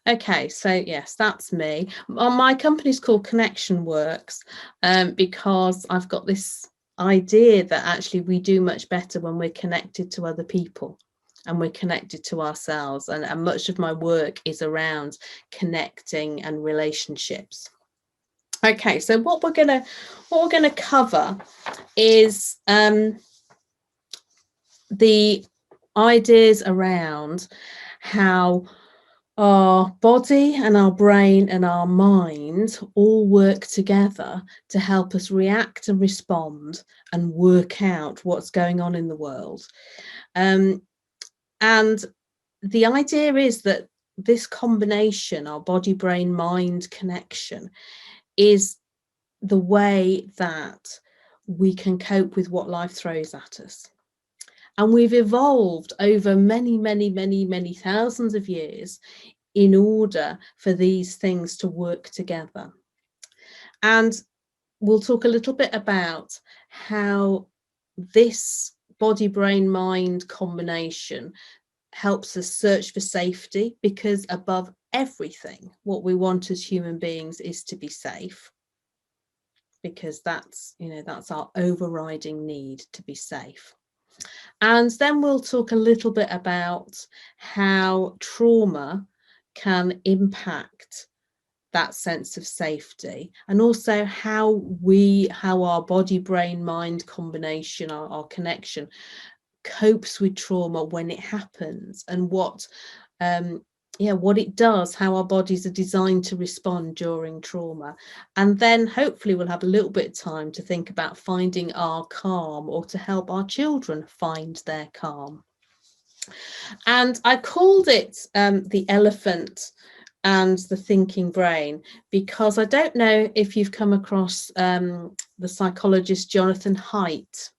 Okay, so yes, that's me. My company's called Connection Works, because I've got this idea that actually we do much better when we're connected to other people and we're connected to ourselves, and much of my work is around connecting and relationships. Okay, so what we're gonna cover is the ideas around how our body and our brain and our mind all work together to help us react and respond and work out what's going on in the world. And the idea is that this combination, our body, brain, mind connection, is the way that we can cope with what life throws at us. And we've evolved over many thousands of years in order for these things to work together. And we'll talk a little bit about how this body, brain, mind combination helps us search for safety, because above everything, what we want as human beings is to be safe, because that's our overriding need, to be safe. And then we'll talk a little bit about how trauma can impact that sense of safety, and also how our body, brain, mind combination, our connection, copes with trauma when it happens, and what it does, how our bodies are designed to respond during trauma. And then hopefully we'll have a little bit of time to think about finding our calm, or to help our children find their calm. And I called it the elephant and the thinking brain, because I don't know if you've come across the psychologist Jonathan Haidt,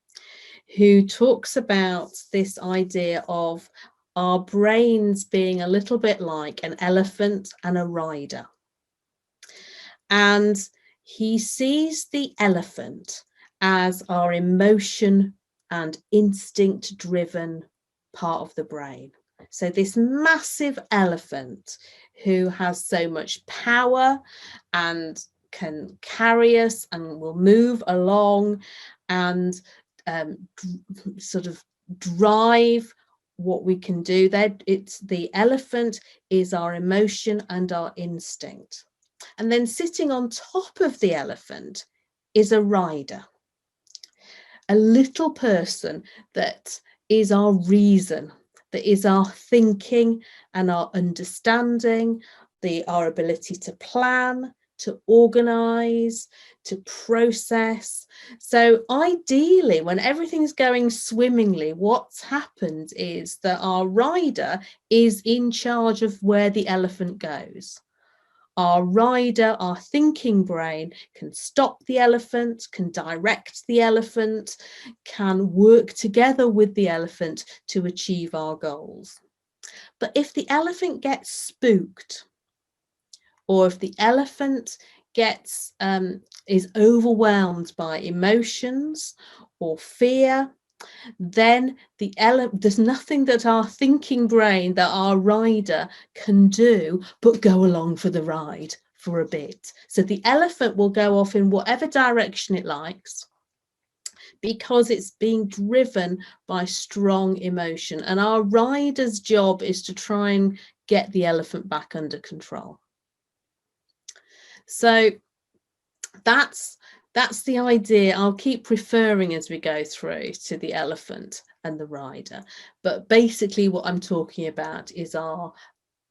who talks about this idea of our brains being a little bit like an elephant and a rider. And he sees the elephant as our emotion and instinct driven part of the brain. So this massive elephant who has so much power and can carry us and will move along and sort of drive what we can do. It's the elephant is our emotion and our instinct. And then sitting on top of the elephant is a rider, a little person that is our reason, that is our thinking and our understanding, our ability to plan, to organize, to process. So ideally, when everything's going swimmingly, what's happened is that our rider is in charge of where the elephant goes. Our rider, our thinking brain, can stop the elephant, can direct the elephant, can work together with the elephant to achieve our goals. But if the elephant gets spooked, or if the elephant is overwhelmed by emotions or fear, then there's nothing that our thinking brain, that our rider can do but go along for the ride for a bit. So the elephant will go off in whatever direction it likes, because it's being driven by strong emotion. And our rider's job is to try and get the elephant back under control. So that's the idea. I'll keep referring as we go through to the elephant and the rider, but basically what I'm talking about is our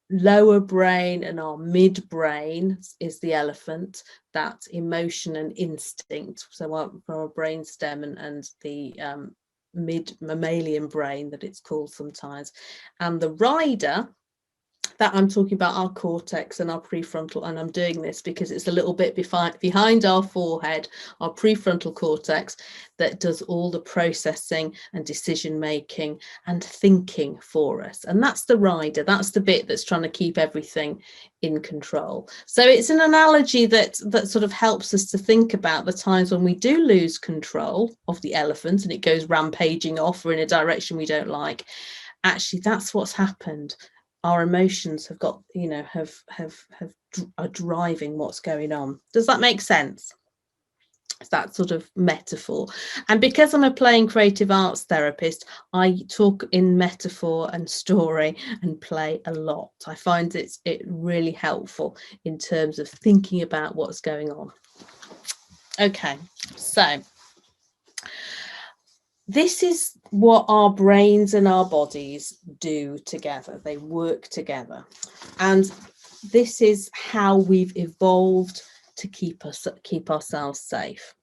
lower brain and our midbrain is the elephant, that emotion and instinct. So our brainstem and the mid mammalian brain, that it's called sometimes, and the rider that I'm talking about, our cortex and our prefrontal, and I'm doing this because it's a little bit behind our forehead, our prefrontal cortex, that does all the processing and decision making and thinking for us. And that's the rider, that's the bit that's trying to keep everything in control. So it's an analogy that sort of helps us to think about the times when we do lose control of the elephant and it goes rampaging off or in a direction we don't like. Actually, that's what's happened. our emotions have got, are driving what's going on. Does that make sense? That sort of metaphor. And because I'm a playing creative arts therapist, I talk in metaphor and story and play a lot. I find it really helpful in terms of thinking about what's going on. Okay, so this is what our brains and our bodies do together. They work together. And this is how we've evolved to keep ourselves safe.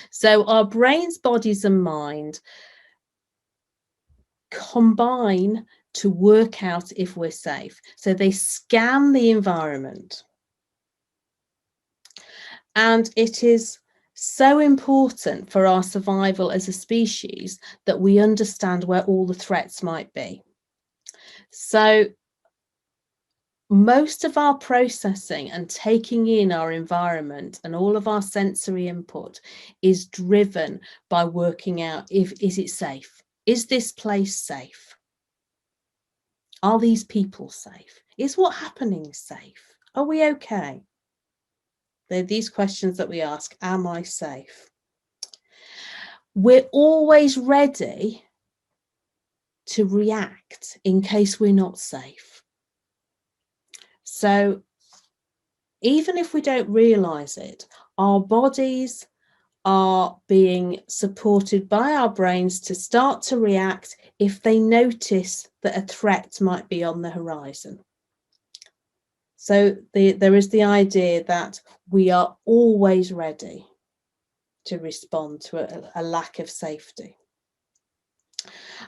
So our brains, bodies and mind combine to work out if we're safe. So they scan the environment. And it is so important for our survival as a species that we understand where all the threats might be. So most of our processing and taking in our environment and all of our sensory input is driven by working out is it safe? Is this place safe? Are these people safe? Is what's happening safe? Are we okay? They're these questions that we ask. Am I safe? We're always ready to react in case we're not safe. So even if we don't realize it, our bodies are being supported by our brains to start to react if they notice that a threat might be on the horizon. So there is the idea that we are always ready to respond to a lack of safety.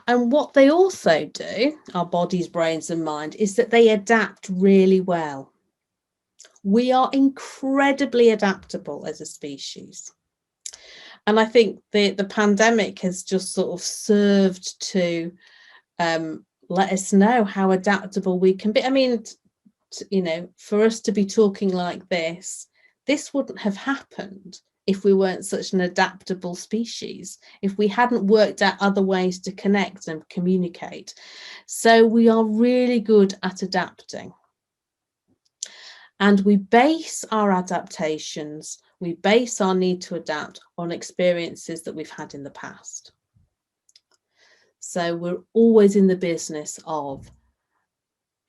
And what they also do, our bodies, brains and mind, is that they adapt really well. We are incredibly adaptable as a species. And I think the pandemic has just sort of served to let us know how adaptable we can be. I mean, for us to be talking like this wouldn't have happened if we weren't such an adaptable species, if we hadn't worked out other ways to connect and communicate. So we are really good at adapting. And we base our adaptations, we base our need to adapt on experiences that we've had in the past. So we're always in the business of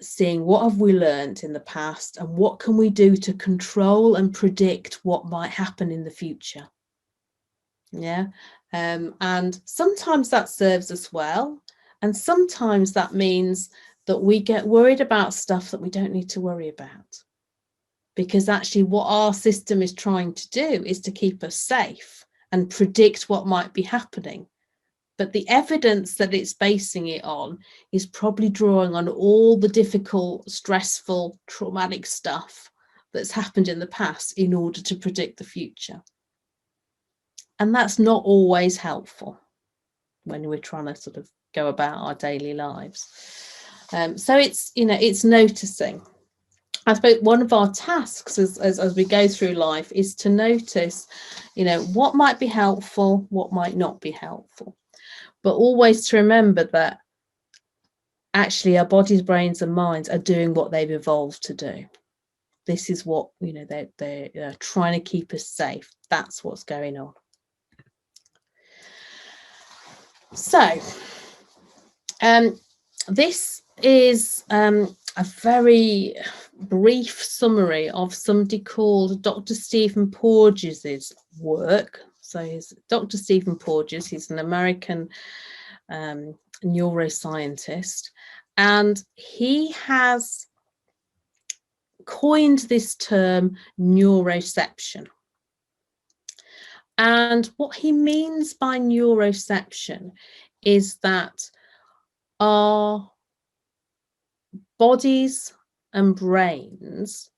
seeing what have we learned in the past and what can we do to control and predict what might happen in the future. Yeah. And sometimes that serves us well. And sometimes that means that we get worried about stuff that we don't need to worry about. Because actually what our system is trying to do is to keep us safe and predict what might be happening. But the evidence that it's basing it on is probably drawing on all the difficult, stressful, traumatic stuff that's happened in the past in order to predict the future. And that's not always helpful when we're trying to sort of go about our daily lives. So it's noticing. I suppose one of our tasks as we go through life is to notice, what might be helpful, what might not be helpful. But always to remember that actually our bodies, brains and minds are doing what they've evolved to do. This is what, they're trying to keep us safe. That's what's going on. So this is a very brief summary of somebody called Dr. Stephen Porges' work. So Dr. Stephen Porges, he's an American neuroscientist, and he has coined this term neuroception. And what he means by neuroception is that our bodies and brains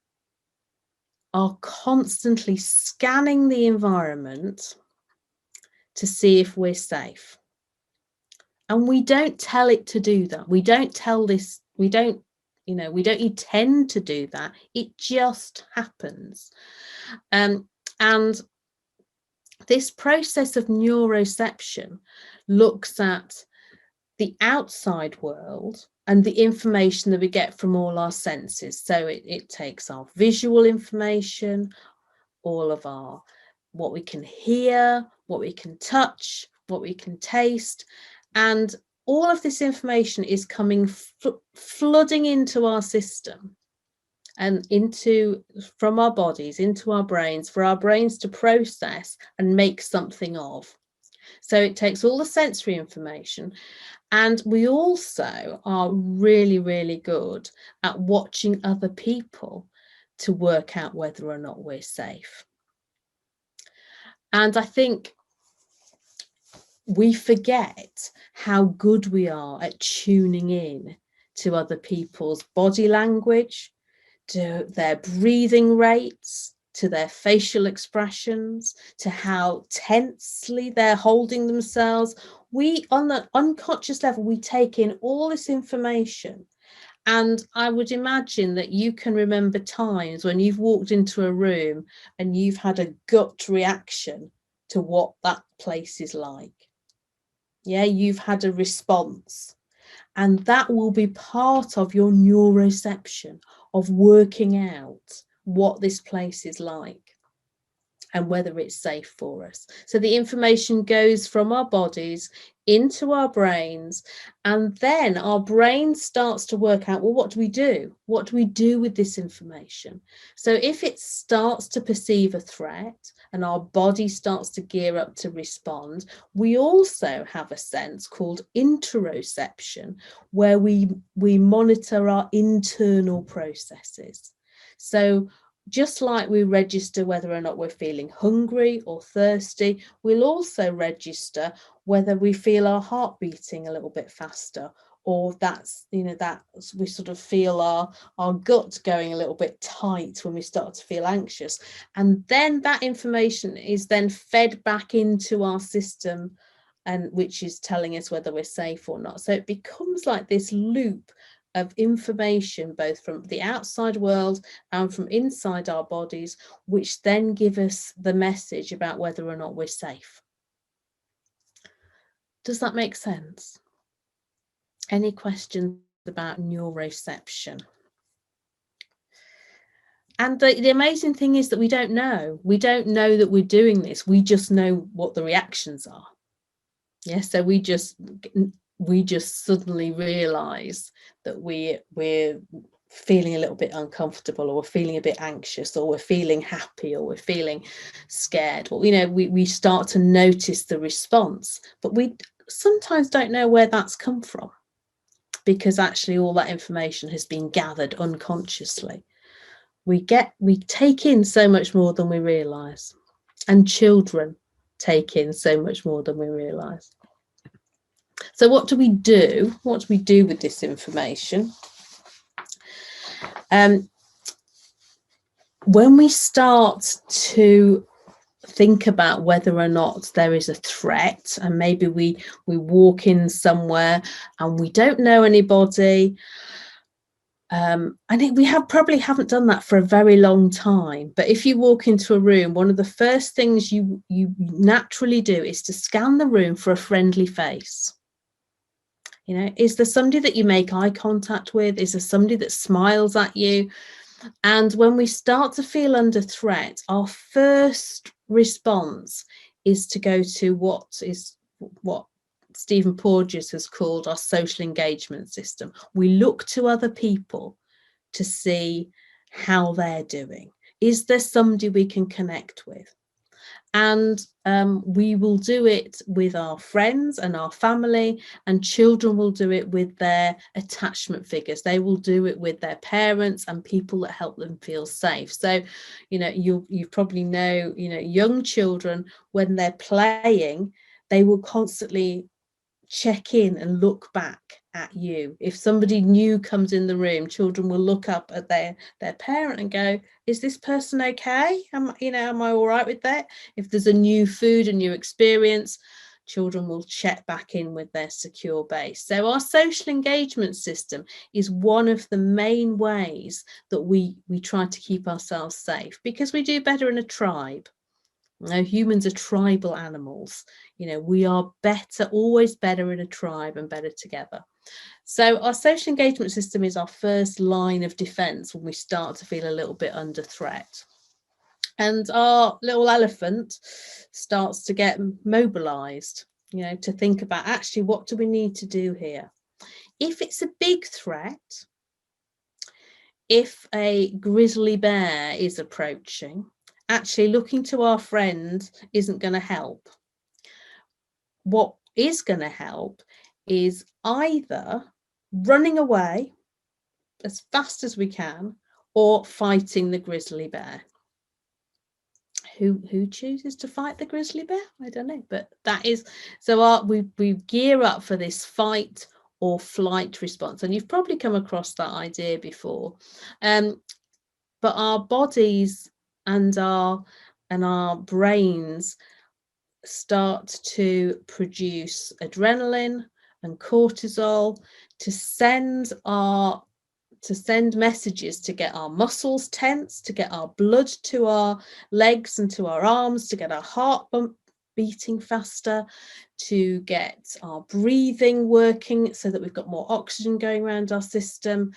are constantly scanning the environment to see if we're safe. And we don't tell it to do that. We don't intend to do that. It just happens. And this process of neuroception looks at the outside world and the information that we get from all our senses. So it takes our visual information, all of our, what we can hear, what we can touch, what we can taste, and all of this information is coming flooding into our system and from our bodies into our brains, for our brains to process and make something of. So it takes all the sensory information, and we also are really, really good at watching other people to work out whether or not we're safe. And I think we forget how good we are at tuning in to other people's body language, to their breathing rates, to their facial expressions, to how tensely they're holding themselves. We, on the unconscious level, we take in all this information. And I would imagine that you can remember times when you've walked into a room and you've had a gut reaction to what that place is like. Yeah, you've had a response. And that will be part of your neuroception, of working out what this place is like and whether it's safe for us. So the information goes from our bodies into our brains, and then our brain starts to work out, well, what do we do? What do we do with this information? So if it starts to perceive a threat and our body starts to gear up to respond, we also have a sense called interoception, where we monitor our internal processes. So just like we register whether or not we're feeling hungry or thirsty, we'll also register whether we feel our heart beating a little bit faster, or that's, that we sort of feel our gut going a little bit tight when we start to feel anxious. And then that information is then fed back into our system, and which is telling us whether we're safe or not. So it becomes like this loop of information, both from the outside world and from inside our bodies, which then give us the message about whether or not we're safe. Does that make sense? Any questions about neuroception? And the amazing thing is that we don't know. We don't know that we're doing this. We just know what the reactions are. Yeah, so we just suddenly realize that we're feeling a little bit uncomfortable, or we're feeling a bit anxious, or we're feeling happy, or we're feeling scared, or we start to notice the response, but we sometimes don't know where that's come from, because actually all that information has been gathered unconsciously. We take in so much more than we realize, and children take in so much more than we realize. So what do we do? What do we do with this information? When we start to think about whether or not there is a threat, and maybe we walk in somewhere and we don't know anybody, I think we probably haven't done that for a very long time, but if you walk into a room, one of the first things you naturally do is to scan the room for a friendly face. Is there somebody that you make eye contact with? Is there somebody that smiles at you? And when we start to feel under threat, our first response is to go to what Stephen Porges has called our social engagement system. We look to other people to see how they're doing. Is there somebody we can connect with? And we will do it with our friends and our family, and children will do it with their attachment figures. They will do it with their parents and people that help them feel safe. So, you probably know, young children, when they're playing, they will constantly check in and look back at you. If somebody new comes in the room, children will look up at their parent and go, is this person okay? Am I all right with that? If there's a new food, a new experience, children will check back in with their secure base. So our social engagement system is one of the main ways that we try to keep ourselves safe, because we do better in a tribe. Humans are tribal animals. We are always better in a tribe and better together. So our social engagement system is our first line of defense when we start to feel a little bit under threat. And our little elephant starts to get mobilized, you know, to think about actually what do we need to do here? If it's a big threat, if a grizzly bear is approaching, actually looking to our friend isn't going to help. What is going to help is either running away as fast as we can or fighting the grizzly bear. Who chooses to fight the grizzly bear? I don't know, but that is so we gear up for this fight or flight response, and you've probably come across that idea before. But our bodies and our brains start to produce adrenaline and cortisol to send messages to get our muscles tense, to get our blood to our legs and to our arms, to get our heart beating faster, to get our breathing working so that we've got more oxygen going around our system.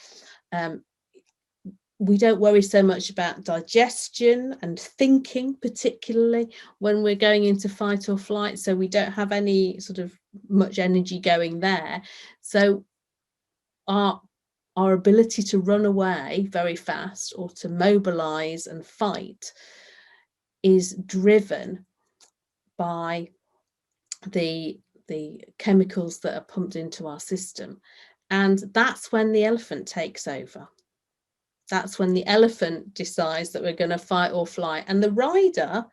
We don't worry so much about digestion and thinking, particularly when we're going into fight or flight. So we don't have any sort of much energy going there. So our ability to run away very fast or to mobilize and fight is driven by the chemicals that are pumped into our system. And that's when the elephant takes over. That's when the elephant decides that we're going to fight or flight. And the rider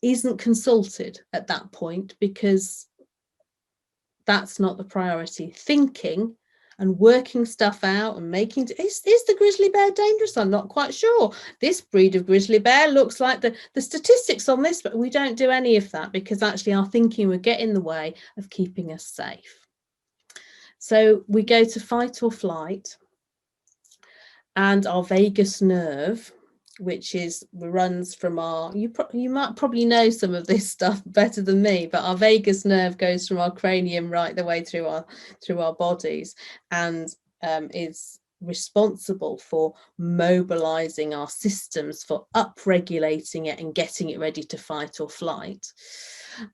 isn't consulted at that point because that's not the priority. Thinking and working stuff out and making, is the grizzly bear dangerous? I'm not quite sure. This breed of grizzly bear looks like the statistics on this, but we don't do any of that because actually our thinking would get in the way of keeping us safe. So we go to fight or flight. And our vagus nerve, which runs from our, you might probably know some of this stuff better than me, but our vagus nerve goes from our cranium right the way through our bodies and is responsible for mobilizing our systems, for upregulating it and getting it ready to fight or flight,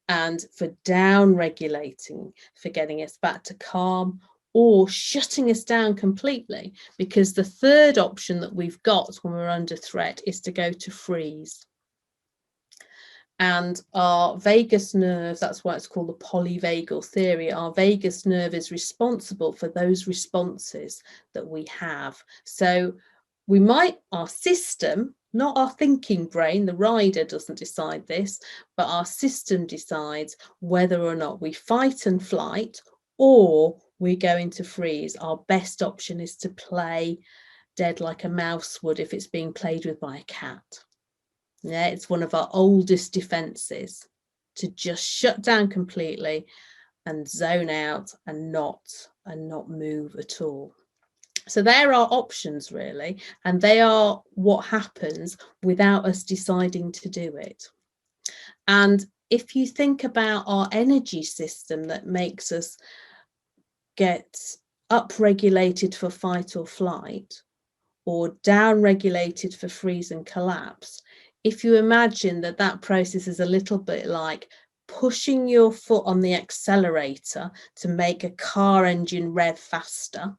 and for down regulating, for getting us back to calm or shutting us down completely, because the third option that we've got when we're under threat is to go to freeze. And our vagus nerve, that's why it's called the polyvagal theory, our vagus nerve is responsible for those responses that we have. So our system, not our thinking brain, the rider doesn't decide this, but our system decides whether or not we fight and flight or we go into freeze. Our best option is to play dead like a mouse would if it's being played with by a cat. Yeah, it's one of our oldest defenses, to just shut down completely and zone out and not move at all. So there are options really, and they are what happens without us deciding to do it. And if you think about our energy system that makes us get upregulated for fight or flight or downregulated for freeze and collapse, if you imagine that process is a little bit like pushing your foot on the accelerator to make a car engine rev faster.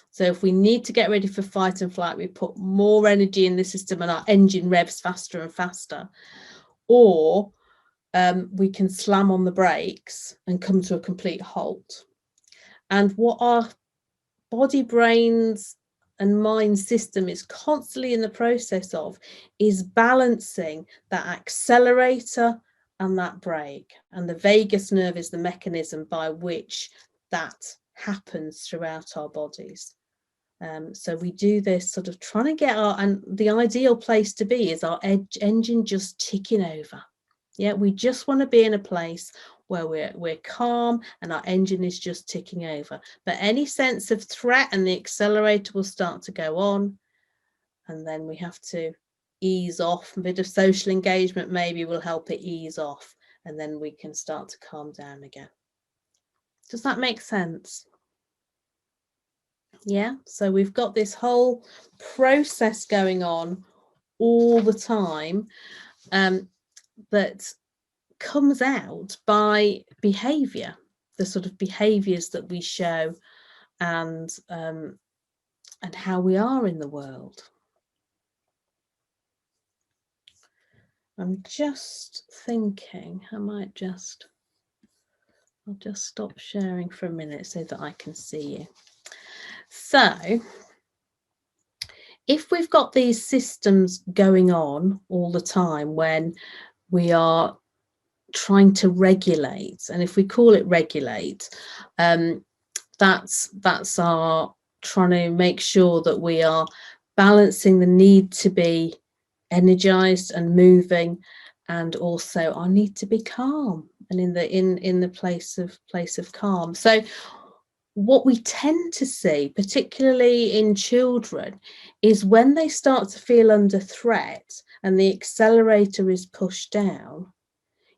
So if we need to get ready for fight and flight, we put more energy in the system and our engine revs faster and faster. Or we can slam on the brakes and come to a complete halt. And what our body, brains and mind system is constantly in the process of is balancing that accelerator and that brake. And the vagus nerve is the mechanism by which that happens throughout our bodies. So we do this sort of trying to get and the ideal place to be is our engine just ticking over. Yeah, we just want to be in a place where we're calm and our engine is just ticking over. But any sense of threat and the accelerator will start to go on, and then we have to ease off. A bit of social engagement maybe will help it ease off, and then we can start to calm down again. Does that make sense? Yeah, so we've got this whole process going on all the time that comes out by behaviour, the sort of behaviours that we show, and how we are in the world. I'm just thinking I'll just stop sharing for a minute so that I can see you. So if we've got these systems going on all the time when we are trying to regulate, and if we call it regulate, that's our trying to make sure that we are balancing the need to be energized and moving, and also our need to be calm and in the place of calm. So what we tend to see, particularly in children, is when they start to feel under threat and the accelerator is pushed down,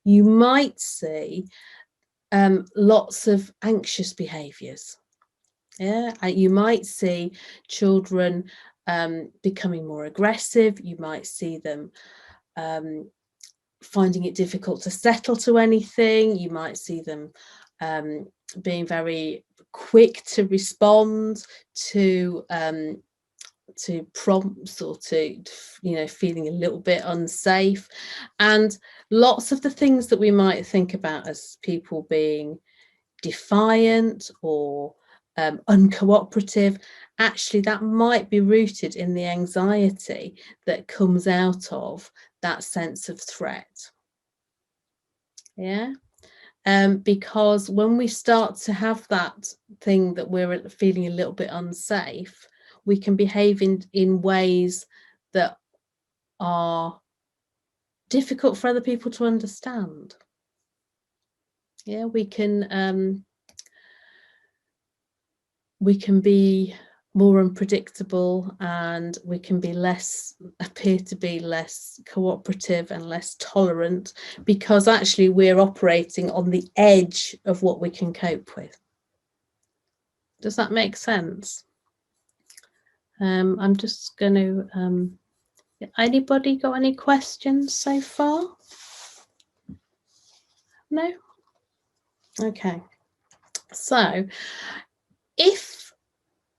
you might see lots of anxious behaviours. Yeah, you might see children becoming more aggressive. You might see them finding it difficult to settle to anything. You might see them being very quick to respond to prompts, or to, you know, feeling a little bit unsafe. And lots of the things that we might think about as people being defiant or uncooperative, actually that might be rooted in the anxiety that comes out of that sense of threat. Yeah. Because when we start to have that thing that we're feeling a little bit unsafe, we can behave in ways that are difficult for other people to understand. Yeah, we can be more unpredictable, and we can be appear to be less cooperative and less tolerant, because actually we're operating on the edge of what we can cope with. Does that make sense? I'm just going to anybody got any questions so far? No? Okay. So if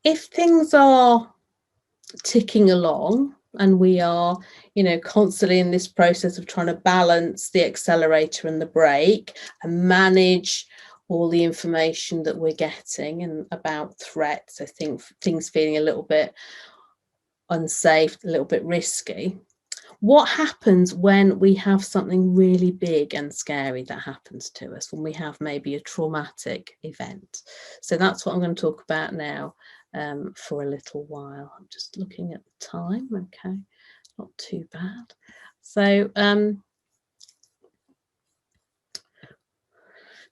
things are ticking along and we are, you know, constantly in this process of trying to balance the accelerator and the brake and manage all the information that we're getting and about threats, I think things feeling a little bit unsafe, a little bit risky, what happens when we have something really big and scary that happens to us, when we have maybe a traumatic event? So that's what I'm going to talk about now for a little while. I'm just looking at the time. Okay, not too bad. So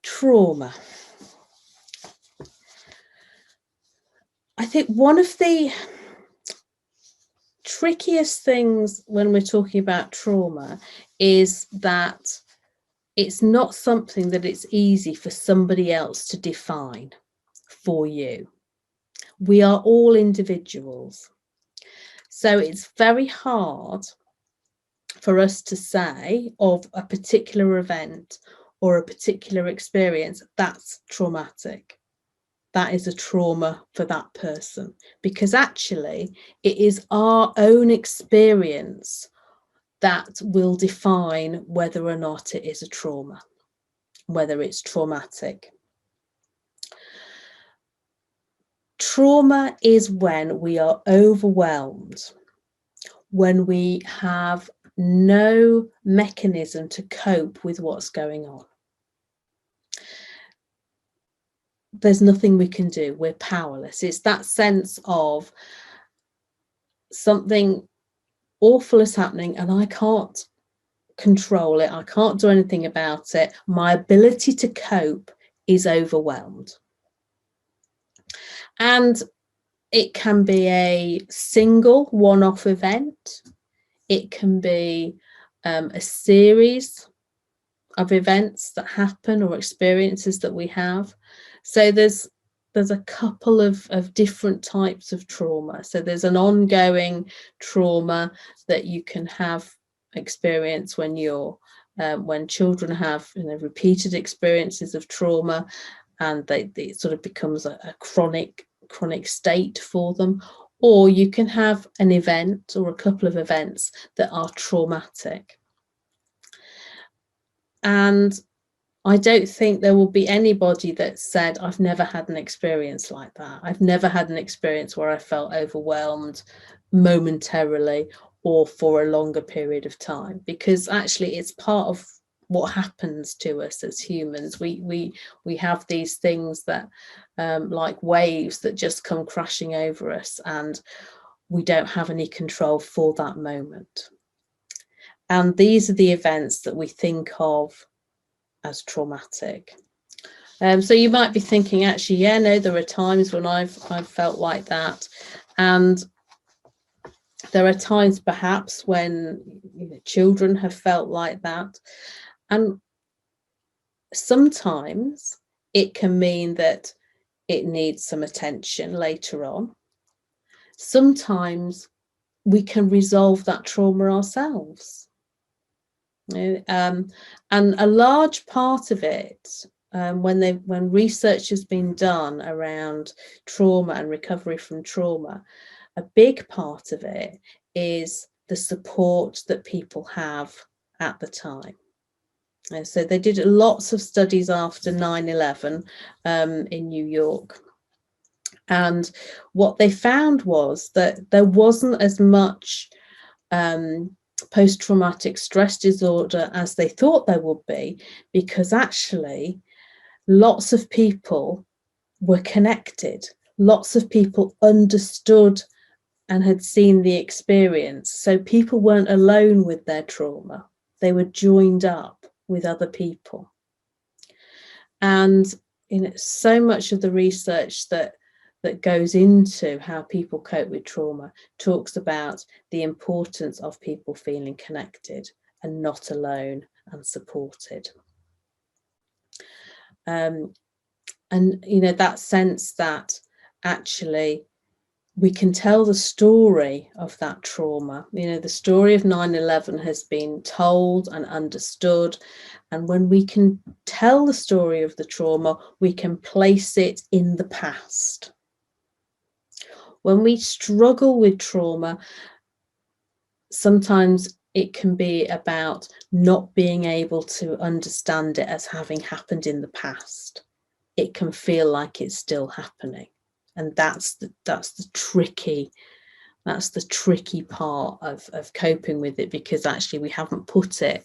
trauma. I think one of the trickiest things when we're talking about trauma is that it's not something that it's easy for somebody else to define for you. We are all individuals. So it's very hard for us to say of a particular event or a particular experience, that's traumatic. That is a trauma for that person, because actually it is our own experience that will define whether or not it is a trauma, whether it's traumatic. Trauma is when we are overwhelmed, when we have no mechanism to cope with what's going on. There's nothing we can do. We're powerless. It's that sense of something awful is happening and I can't control it. I can't do anything about it. My ability to cope is overwhelmed. And it can be a single one-off event. It can be a series of events that happen or experiences that we have. So there's there's a couple of different types of trauma. So there's an ongoing trauma that you can have experience when you're when children have repeated experiences of trauma, and it sort of becomes a chronic state for them. Or you can have an event or a couple of events that are traumatic. And I don't think there will be anybody that said, I've never had an experience like that. I've never had an experience where I felt overwhelmed momentarily or for a longer period of time, because actually it's part of what happens to us as humans. We have these things that like waves that just come crashing over us, and we don't have any control for that moment. And these are the events that we think of as traumatic. So you might be thinking, actually, yeah, no, there are times when I've felt like that, and there are times perhaps when children have felt like that, and sometimes it can mean that it needs some attention later on. Sometimes we can resolve that trauma ourselves. And a large part of it, when research has been done around trauma and recovery from trauma, a big part of it is the support that people have at the time. And so they did lots of studies after 9/11 in New York. And what they found was that there wasn't as much post-traumatic stress disorder as they thought there would be, because actually lots of people were connected. Lots of people understood and had seen the experience. So people weren't alone with their trauma. They were joined up with other people. And so much of the research that goes into how people cope with trauma talks about the importance of people feeling connected and not alone and supported. And that sense that actually we can tell the story of that trauma. The story of 9/11 has been told and understood. And when we can tell the story of the trauma, we can place it in the past. When we struggle with trauma, sometimes it can be about not being able to understand it as having happened in the past. It can feel like it's still happening. And that's the tricky part of coping with it, because actually we haven't put it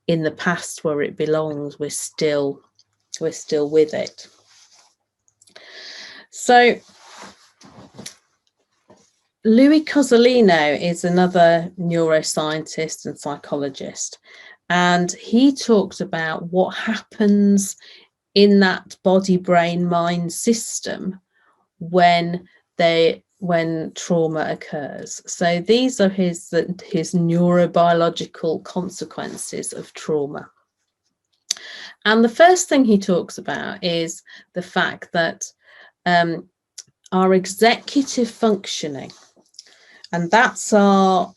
in the past where it belongs. We're still with it. So Louis Cozolino is another neuroscientist and psychologist, and he talks about what happens in that body-brain-mind system when trauma occurs. So these are his neurobiological consequences of trauma. And the first thing he talks about is the fact that our executive functioning, and that's our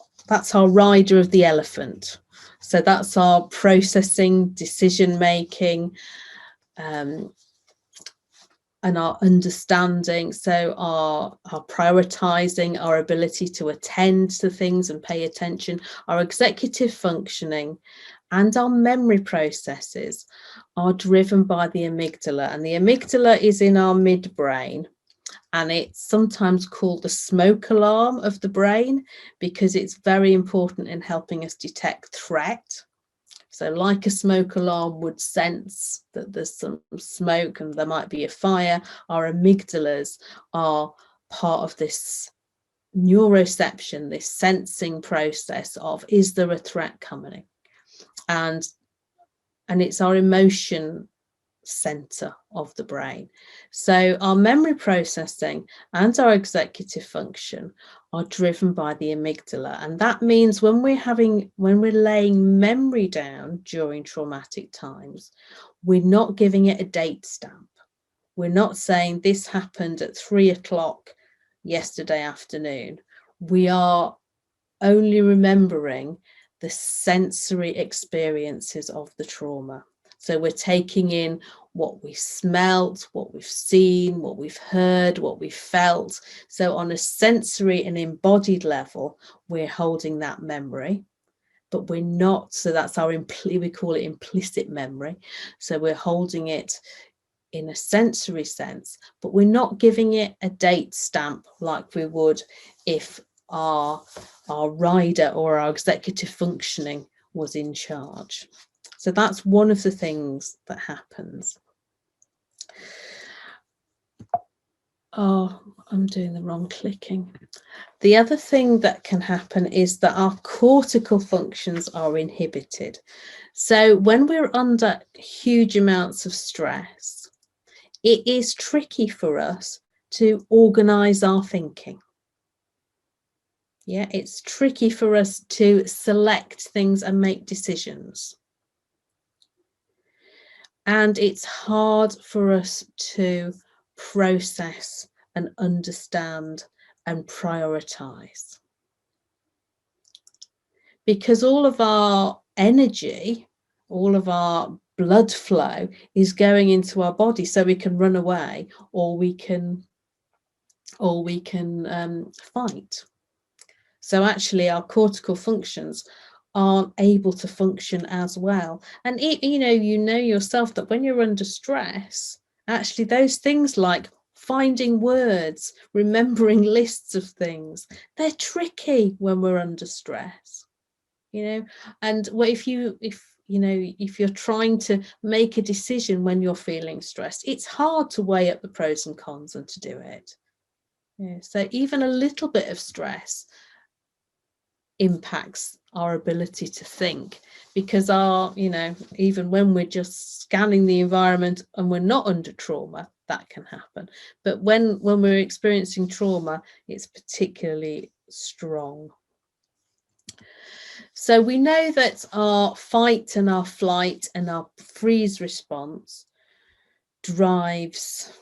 rider of the elephant. So that's our processing, decision making, and our understanding, so our prioritizing, our ability to attend to things and pay attention, our executive functioning and our memory processes are driven by the amygdala. And the amygdala is in our midbrain, and it's sometimes called the smoke alarm of the brain, because it's very important in helping us detect threat. So like a smoke alarm would sense that there's some smoke and there might be a fire, our amygdalas are part of this neuroception, this sensing process of, is there a threat coming? And it's our emotion center of the brain. So our memory processing and our executive function are driven by the amygdala. And that means when we're laying memory down during traumatic times, we're not giving it a date stamp. We're not saying this happened at 3 o'clock yesterday afternoon. We are only remembering the sensory experiences of the trauma. So we're taking in what we smelt, what we've seen, what we've heard, what we've felt. So on a sensory and embodied level, we're holding that memory, but we're not, so that's our, we call it implicit memory. So we're holding it in a sensory sense, but we're not giving it a date stamp like we would if our rider or our executive functioning was in charge. So that's one of the things that happens. Oh, I'm doing the wrong clicking. The other thing that can happen is that our cortical functions are inhibited. So when we're under huge amounts of stress, it is tricky for us to organize our thinking. Yeah, it's tricky for us to select things and make decisions. And it's hard for us to process and understand and prioritize. Because all of our energy, all of our blood flow is going into our body so we can run away or we can fight. So actually our cortical functions aren't able to function as well. And you know yourself that when you're under stress, actually those things like finding words, remembering lists of things, they're tricky when we're under stress, you know. And if you're trying to make a decision when you're feeling stressed, it's hard to weigh up the pros and cons and to do it. Yeah, so even a little bit of stress impacts our ability to think, because even when we're just scanning the environment and we're not under trauma, that can happen. But when we're experiencing trauma, it's particularly strong. So we know that our fight and our flight and our freeze response drives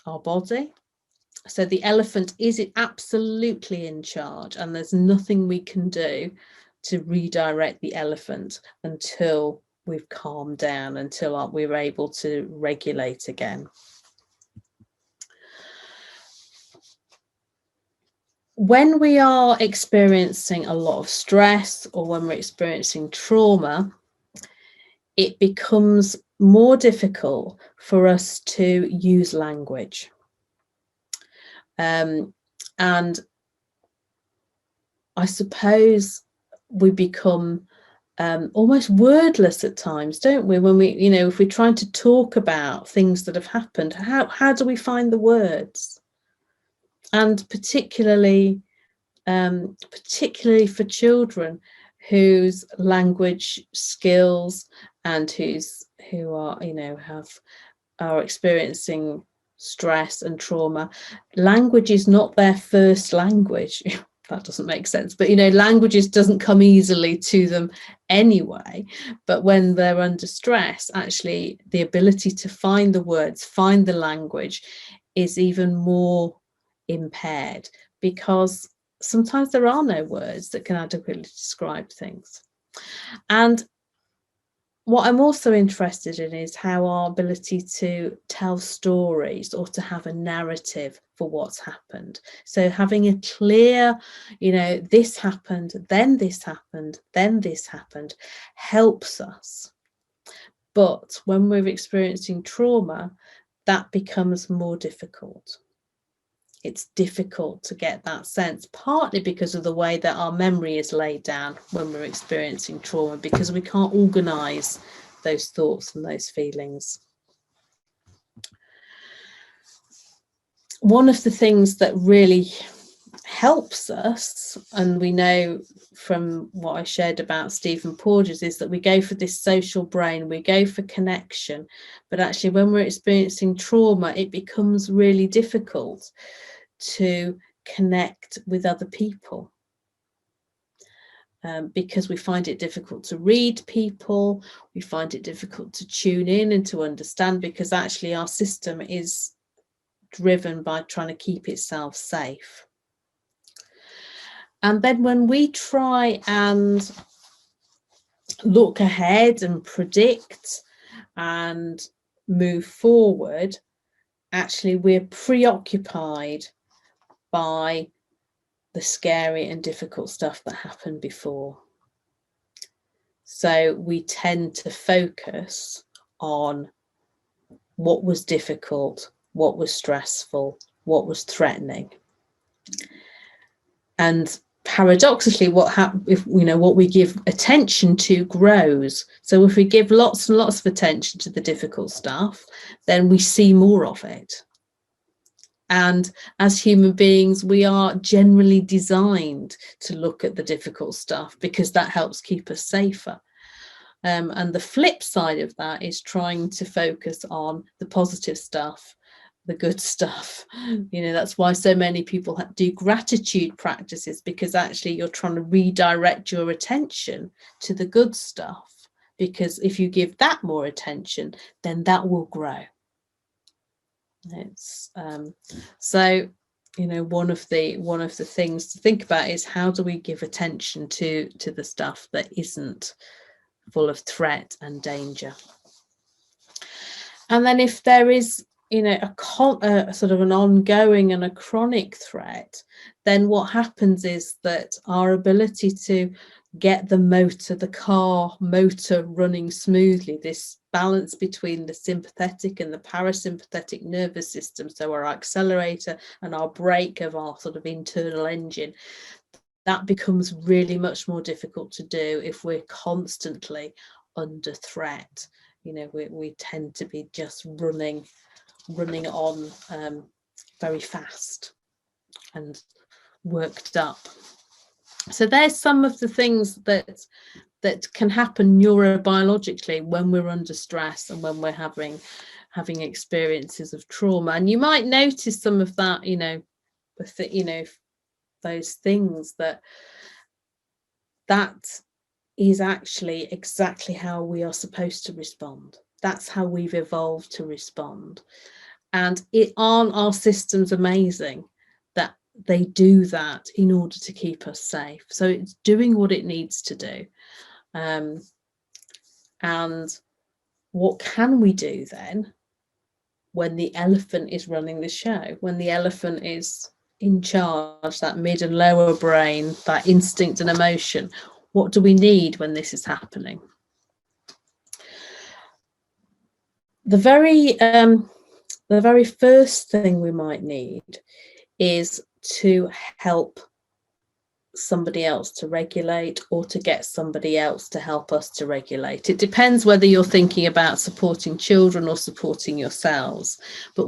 our body. So the elephant is absolutely in charge, and there's nothing we can do to redirect the elephant until we've calmed down, until we're able to regulate again. When we are experiencing a lot of stress or when we're experiencing trauma, it becomes more difficult for us to use language. And I suppose we become almost wordless at times, don't we? When if we're trying to talk about things that have happened, how do we find the words? And particularly for children whose language skills and who are experiencing stress and trauma, language is not their first language. That doesn't make sense, but languages doesn't come easily to them anyway. But when they're under stress, actually the ability to find the words, find the language is even more impaired, because sometimes there are no words that can adequately describe things. And what I'm also interested in is how our ability to tell stories or to have a narrative for what's happened. So having a clear, this happened, then this happened, then this happened, helps us. But when we're experiencing trauma, that becomes more difficult. It's difficult to get that sense, partly because of the way that our memory is laid down when we're experiencing trauma, because we can't organize those thoughts and those feelings. One of the things that really helps us, and we know from what I shared about Stephen Porges, is that we go for this social brain, we go for connection, but actually when we're experiencing trauma, it becomes really difficult to connect with other people. because we find it difficult to read people, we find it difficult to tune in and to understand, because actually our system is driven by trying to keep itself safe. And then when we try and look ahead and predict and move forward, actually we're preoccupied by the scary and difficult stuff that happened before. So we tend to focus on what was difficult, what was stressful, what was threatening. And paradoxically, what we give attention to grows. So if we give lots and lots of attention to the difficult stuff, then we see more of it. And as human beings, we are generally designed to look at the difficult stuff because that helps keep us safer. And the flip side of that is trying to focus on the positive stuff, the good stuff. That's why so many people do gratitude practices, because actually you're trying to redirect your attention to the good stuff, because if you give that more attention, then that will grow. It's so one of the things to think about is, how do we give attention to the stuff that isn't full of threat and danger? And then if there is a sort of an ongoing and a chronic threat, then what happens is that our ability to get the car motor running smoothly, this balance between the sympathetic and the parasympathetic nervous system, so our accelerator and our brake of our sort of internal engine, that becomes really much more difficult to do if we're constantly under threat. We tend to be just running on very fast and worked up. So there's some of the things that can happen neurobiologically when we're under stress and when we're having experiences of trauma. And you might notice some of that, those things that is actually exactly how we are supposed to respond. That's how we've evolved to respond. And aren't our systems amazing that they do that in order to keep us safe? So it's doing what it needs to do. And what can we do then when the elephant is running the show, when the elephant is in charge, that mid and lower brain, that instinct and emotion? What do we need when this is happening? The very first thing we might need is to help somebody else to regulate, or to get somebody else to help us to regulate. It depends whether you're thinking about supporting children or supporting yourselves, but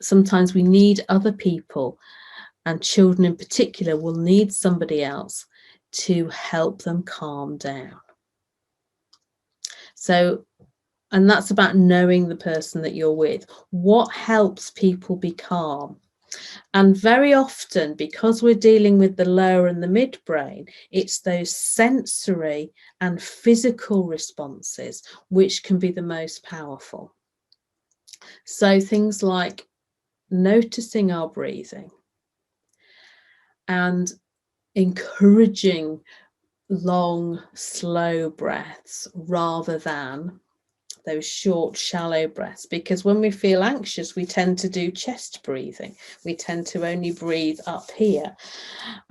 sometimes we need other people, and children in particular will need somebody else to help them calm down. So, and that's about knowing the person that you're with. What helps people be calm? And very often, because we're dealing with the lower and the midbrain, it's those sensory and physical responses which can be the most powerful. So things like noticing our breathing and encouraging long, slow breaths rather than those short, shallow breaths, because when we feel anxious, we tend to do chest breathing. We tend to only breathe up here,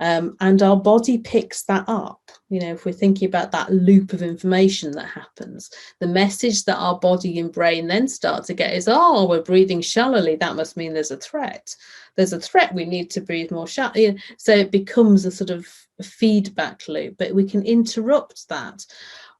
and our body picks that up. If we're thinking about that loop of information that happens, the message that our body and brain then start to get is, oh, we're breathing shallowly, that must mean there's a threat. There's a threat, we need to breathe more shallow. So it becomes a sort of a feedback loop, but we can interrupt that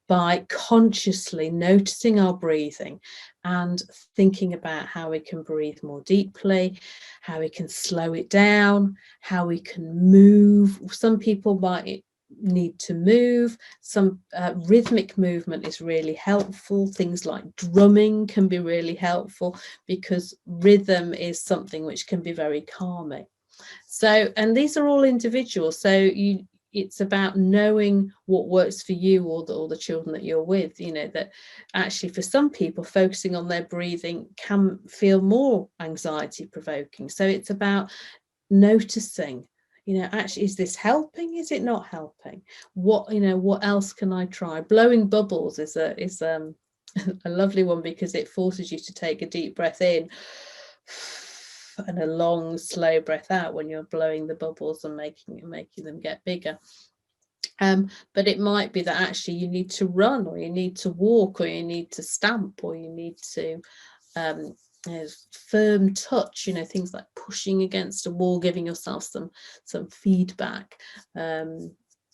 by consciously noticing our breathing and thinking about how we can breathe more deeply, how we can slow it down, how we can move. Some people might need to move. Some rhythmic movement is really helpful. Things like drumming can be really helpful, because rhythm is something which can be very calming. So, and these are all individual. So it's about knowing what works for you or the children that you're with. You know, that actually for some people focusing on their breathing can feel more anxiety provoking. So it's about noticing, you know, actually, is this helping? Is it not helping? What, you know, what else can I try? Blowing bubbles is a a lovely one, because it forces you to take a deep breath in and a long slow breath out when you're blowing the bubbles and making them get bigger. But it might be that actually you need to run, or you need to walk, or you need to stamp, or you need to firm touch, you know, things like pushing against a wall, giving yourself some feedback,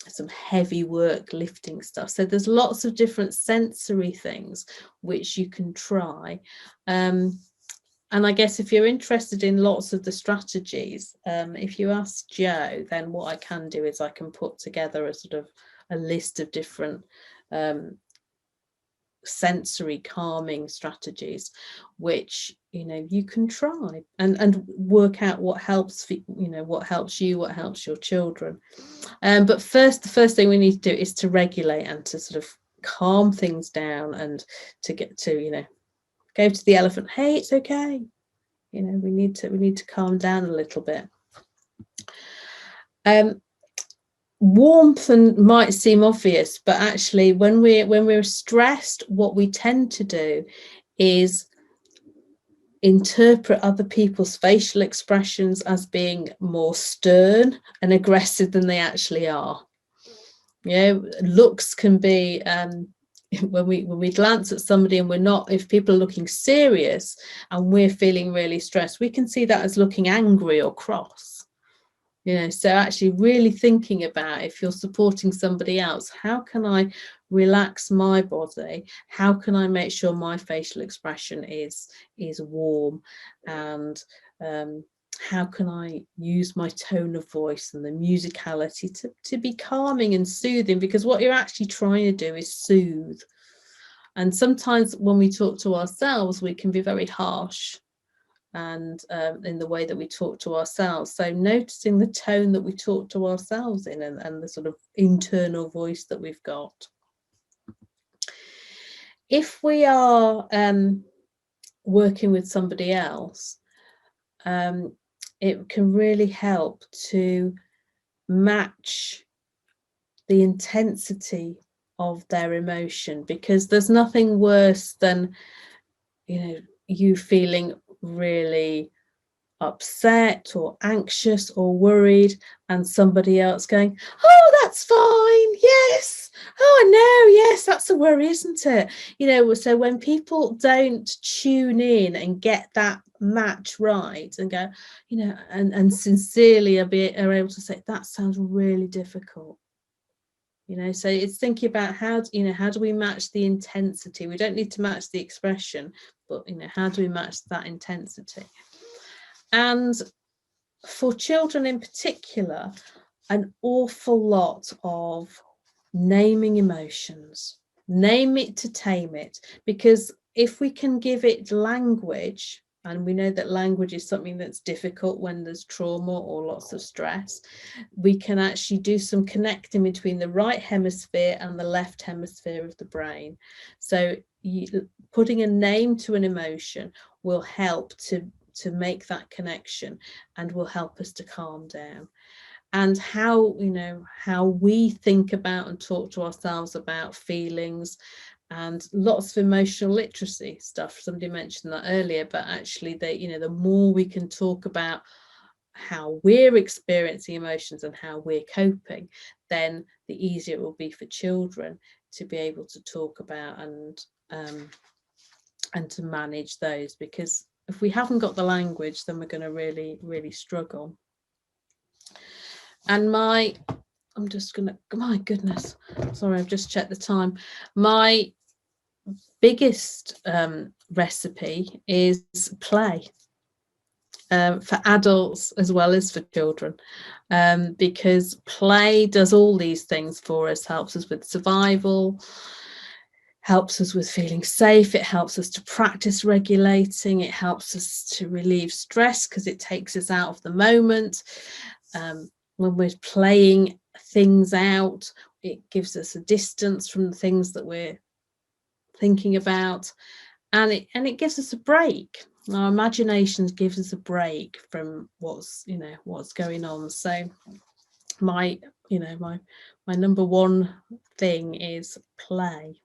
some heavy work, lifting stuff. So there's lots of different sensory things which you can try. And I guess if you're interested in lots of the strategies, if you ask Jo, then what I can do is I can put together a sort of a list of different sensory calming strategies, which, you know, you can try and work out what helps for, you know, what helps you, what helps your children. But the first thing we need to do is to regulate and to sort of calm things down, and to get to, you know, go to the elephant, hey, it's okay, you know, we need to calm down a little bit. Warmth might seem obvious, but actually when we're stressed, what we tend to do is interpret other people's facial expressions as being more stern and aggressive than they actually are. You know, looks can be when we glance at somebody and we're not, if people are looking serious and we're feeling really stressed, we can see that as looking angry or cross. You know, so actually really thinking about, if you're supporting somebody else, how can I relax my body? How can I make sure my facial expression is warm? And how can I use my tone of voice and the musicality to be calming and soothing? Because what you're actually trying to do is soothe. And sometimes when we talk to ourselves, we can be very harsh and in the way that we talk to ourselves. So noticing the tone that we talk to ourselves in, and the sort of internal voice that we've got. If we are working with somebody else, it can really help to match the intensity of their emotion, because there's nothing worse than, you know, you feeling really upset or anxious or worried, and somebody else going, oh, that's fine, yes, oh, I know, yes, that's a worry, isn't it? You know, so when people don't tune in and get that match right and go, you know, and sincerely are able to say, that sounds really difficult. You know, so it's thinking about how, you know, how do we match the intensity? We don't need to match the expression, but, you know, how do we match that intensity? And for children in particular, an awful lot of naming emotions. Name it to tame it, because if we can give it language, and we know that language is something that's difficult when there's trauma or lots of stress, we can actually do some connecting between the right hemisphere and the left hemisphere of the brain. So putting a name to an emotion will help to make that connection and will help us to calm down. And how, you know, how we think about and talk to ourselves about feelings, and lots of emotional literacy stuff. Somebody mentioned that earlier, but actually you know, the more we can talk about how we're experiencing emotions and how we're coping, then the easier it will be for children to be able to talk about and to manage those. Because if we haven't got the language, then we're going to really struggle. And I'm just gonna, my goodness, sorry, I've just checked the time. My biggest recipe is play, for adults as well as for children, because play does all these things for us. Helps us with survival, helps us with feeling safe, it helps us to practice regulating, it helps us to relieve stress because it takes us out of the moment. When we're playing things out. It gives us a distance from the things that we're thinking about, and it gives us a break. Our imaginations gives us a break from what's going on. So my number one thing is play.